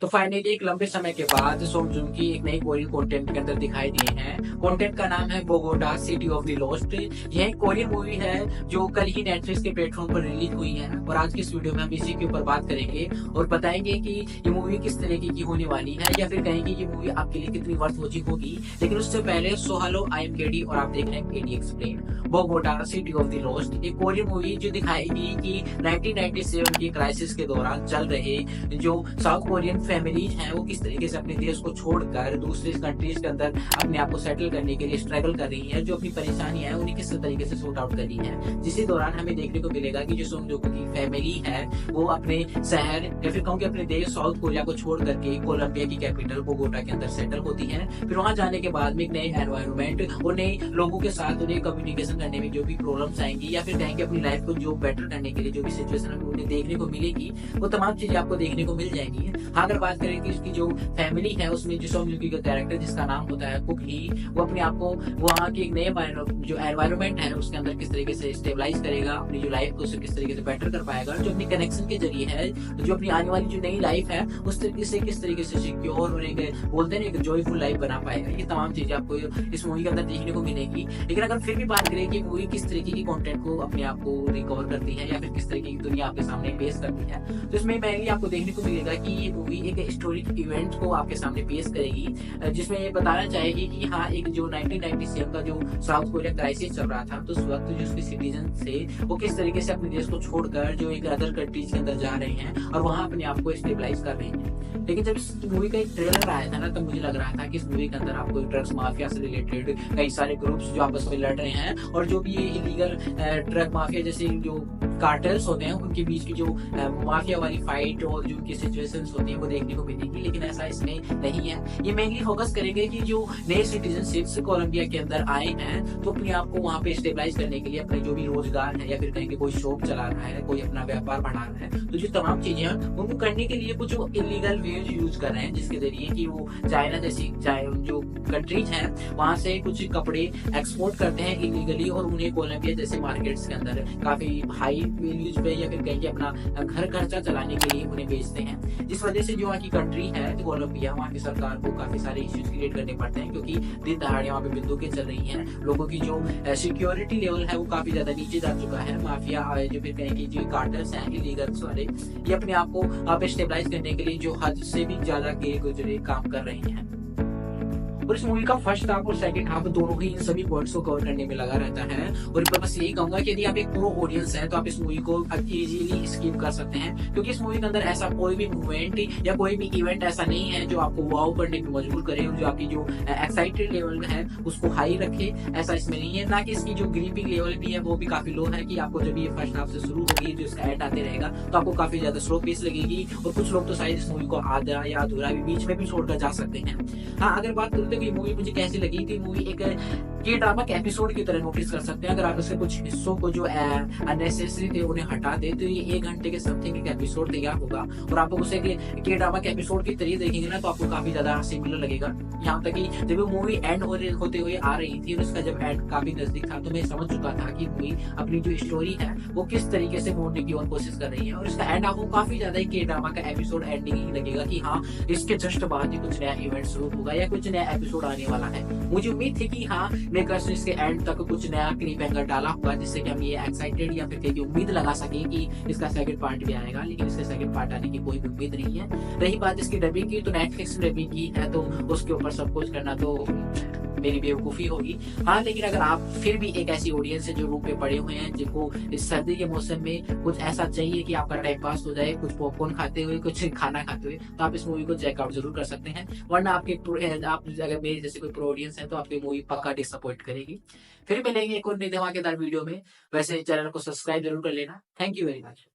तो फाइनली एक लंबे समय के बाद सोंग जुंग की एक नई कोरियन कंटेंट के अंदर दिखाई दिए हैं। कंटेंट का नाम है Bogota city of the lost. यह एक कोरियन मूवी है जो कल ही नेटफ्लिक्स के प्लेटफॉर्म पर रिलीज हुई है और आज की इस वीडियो में हम इसी के ऊपर बात करेंगे और बताएंगे कि ये मूवी किस तरीके की होने वाली है या फिर कहेंगे ये मूवी आपके लिए कितनी वर्थ वॉचिंग होगी। लेकिन उससे पहले so hello, I am KD और आप देख रहे हैं KD explain. Bogota city of the lost एक कोरियन मूवी जो दिखाएगी कि 1997 की क्राइसिस के दौरान चल रहे जो साउथ कोरियन फैमिलीज हैं वो किस तरीके से अपने देश को छोड़कर दूसरे कंट्रीज के अंदर अपने आप को सेटल करने के लिए स्ट्रगल कर रही है, जो अपनी परेशानी है उन्हें किस तरीके से सॉर्ट आउट कर रही है। जिसके दौरान हमें देखने को मिलेगा कि जो सोंग जोंग की फैमिली है वो अपने शहर या फिर कहूँ अपने देश साउथ कोरिया को छोड़ करके कोलंबिया की कैपिटल बोगोटा के अंदर सेटल होती है। फिर वहां जाने के बाद में एक नए एनवायरमेंट और नए लोगों के साथ उन्हें कम्युनिकेशन करने में जो भी प्रॉब्लम्स आएंगी या फिर कहेंगे अपनी लाइफ को जो बेटर करने के लिए जो भी सिचुएशन उन्हें देखने को मिलेगी वो तमाम चीजें आपको देखने को मिल जाएंगी। हाँ, अगर बात करें कि उसकी जो फैमिली है उसमें जो सोंग जुंग का कैरेक्टर जिसका नाम होता है कुक ही, वो अपने आप को वहाँ के एक नए जो एनवायरमेंट है उसके अंदर किस तरीके से स्टेबलाइज करेगा, अपनी जो लाइफ को उसे किस तरीके से बेटर कर पाएगा, जो अपनी कनेक्शन के जरिए है जो अपनी आने वाली जो नई लाइफ है उस तरीके से किस तरीके से सिक्योर और एक बोलते हैं एक जॉयफुल लाइफ बना पाएगा। ये तमाम चीजें आपको इस मूवी के अंदर देखने को मिलेगी। लेकिन अगर फिर भी बात करें कि मूवी किस तरीके की कंटेंट को अपने आप को रिकवर करती है या फिर किस तरीके की दुनिया आपके सामने पेश करती है, तो इसमें मेनली आपको देखने को मिलेगा कि ये मूवी एक हिस्टोरिक इवेंट को आपके सामने पेश करेगी, जिसमें ये बताना चाहेगी कि हाँ एक जो 1997 का जो साउथ कोरिया क्राइसिस चल रहा था तो उस वक्त जो उसके सिटीजन थे वो किस तरीके से अपने देश को छोड़कर जो एक अदर कंट्रीज के अंदर जा रहे हैं और वहां अपने आप को स्टेबलाइज कर रहे हैं। लेकिन जब इस मूवी का एक ट्रेलर आया था ना तब मुझे लग रहा था कि इस मूवी के अंदर आपको ड्रग्स माफिया से रिलेटेड कई सारे ग्रुप्स जो आपस में लड़ रहे हैं और जो भी ये इलीगल ड्रग माफिया जैसे जो कार्टेल्स होते हैं उनके बीच की जो माफिया वाली फाइट और जो उनकी सिचुएशंस होती हैं वो देखने को मिलेगी। लेकिन ऐसा इसमें नहीं है। ये मेनली फोकस करेंगे कि जो नए सिटीजनशिप्स कोलंबिया के अंदर आए हैं तो अपने आप को वहाँ पे स्टेबलाइज करने के लिए अपने जो भी रोजगार है या फिर कहेंगे कोई शॉप चला रहा है, कोई अपना व्यापार बढ़ा रहा है, तो जो तमाम चीजें हैं उनको करने के लिए कुछ इलीगल वेज यूज कर रहे हैं जिसके जरिए कि वो चाइना जैसी जो कंट्रीज हैं वहां से कुछ कपड़े एक्सपोर्ट करते हैं इलीगली और उन्हें कोलंबिया जैसे मार्केट्स के अंदर काफी हाई वैल्यूज पे या फिर कहेंगे अपना घर खर्चा चलाने के लिए उन्हें बेचते हैं। जिस वजह से जो वहाँ की कंट्री है कोलंबिया, वहाँ की सरकार को काफी सारे इश्यूज क्रिएट करने पड़ते हैं क्योंकि दिन दहाड़े वहाँ पे बंदूकें चल रही हैं। लोगों की जो सिक्योरिटी लेवल है वो काफी ज्यादा नीचे जा चुका है। माफिया जो फिर कहेंगे जो कार्टल्स हैं इलीगल्स वाले ये अपने आप को आप स्टेबलाइज करने के लिए जो हद से भी ज्यादा के गुजरे काम कर रहे हैं। और इस मूवी का फर्स्ट हाफ और सेकंड हाफ दोनों ही इन सभी पॉइंट्स को कवर करने में लगा रहता है। और मैं बस यही कहूंगा कि यदि आप एक प्रो ऑडियंस है तो आप इस मूवी को इजीली स्किप कर सकते हैं क्योंकि इस मूवी के अंदर ऐसा कोई भी मूवमेंट या कोई भी इवेंट ऐसा नहीं है जो आपको वाव करने पे मजबूर करे और जो आपकी जो एक्साइटेड लेवल है उसको हाई रखे, ऐसा इसमें नहीं है। ना कि इसकी जो ग्रीपिंग लेवल भी है वो भी काफी लो है कि आपको जब ये फर्स्ट हाफ से शुरू होगी जो इसका एंड आते रहेगा तो आपको काफी ज्यादा स्लो पेस लगेगी और कुछ लोग तो शायद इस मूवी को आधा या अधूरा भी बीच में भी छोड़कर जा सकते हैं। हाँ, अगर बात करते हैं कि मूवी मुझे कैसी लगी थी, मूवी एक के ड्रामा के एपिसोड की तरह नोटिस कर सकते हैं। अगर आप इसके कुछ हिस्सों को जो अननेसेसरी थे उन्हें हटा दे तो ये 1 घंटे के समथिंग एक एपिसोड तैयार होगा और आप उसे के ड्रामा के एपिसोड की तरह देखेंगे ना तो आपको काफी ज्यादा सिमिलर लगेगा। यहाँ तक कि जब मूवी एंड होते हुए आ रही थी और उसका जब एंड काफी नजदीक था तो मैं समझ चुका था कि मूवी अपनी जो स्टोरी है वो किस तरीके से मोड़ने की और कोशिश कर रही है और इसका एंड आपको काफी ज्यादा के ड्रामा का एपिसोड एंडिंग ही लगेगा कि हाँ इसके जस्ट बाद ही कुछ नया इवेंट शुरू होगा या कुछ नया एपिसोड आने वाला है। मुझे उम्मीद थी कि हाँ मेकर्स ने इसके एंड तक कुछ नया क्लिप हैंगर डाला होगा जिससे कि हम ये एक्साइटेड या फिर कहीं उम्मीद लगा सके कि इसका सेकंड पार्ट भी आएगा। लेकिन इसका सेकंड पार्ट आने की कोई भी उम्मीद नहीं है। रही बात इसकी डबिंग की तो नेटफ्लिक्स ने डबिंग की है तो उसके ऊपर सब कुछ करना तो मेरी बेवकूफी होगी। हाँ, लेकिन अगर आप फिर भी एक ऐसी ऑडियंस है जो रूम पे पड़े हुए हैं जिनको इस सर्दी के मौसम में कुछ ऐसा चाहिए कि आपका टाइम पास हो जाए, कुछ पॉपकॉर्न खाते हुए कुछ खाना खाते हुए, तो आप इस मूवी को चेकआउट जरूर कर सकते हैं। वरना आप अगर मेरे जैसे कोई प्रो ऑडियंस है तो आपकी मूवी पक्का डिसअपॉइंट करेगी। फिर मिलेंगे एक और नई धमाकेदार वीडियो में। वैसे चैनल को सब्सक्राइब जरूर कर लेना। Thank you very much.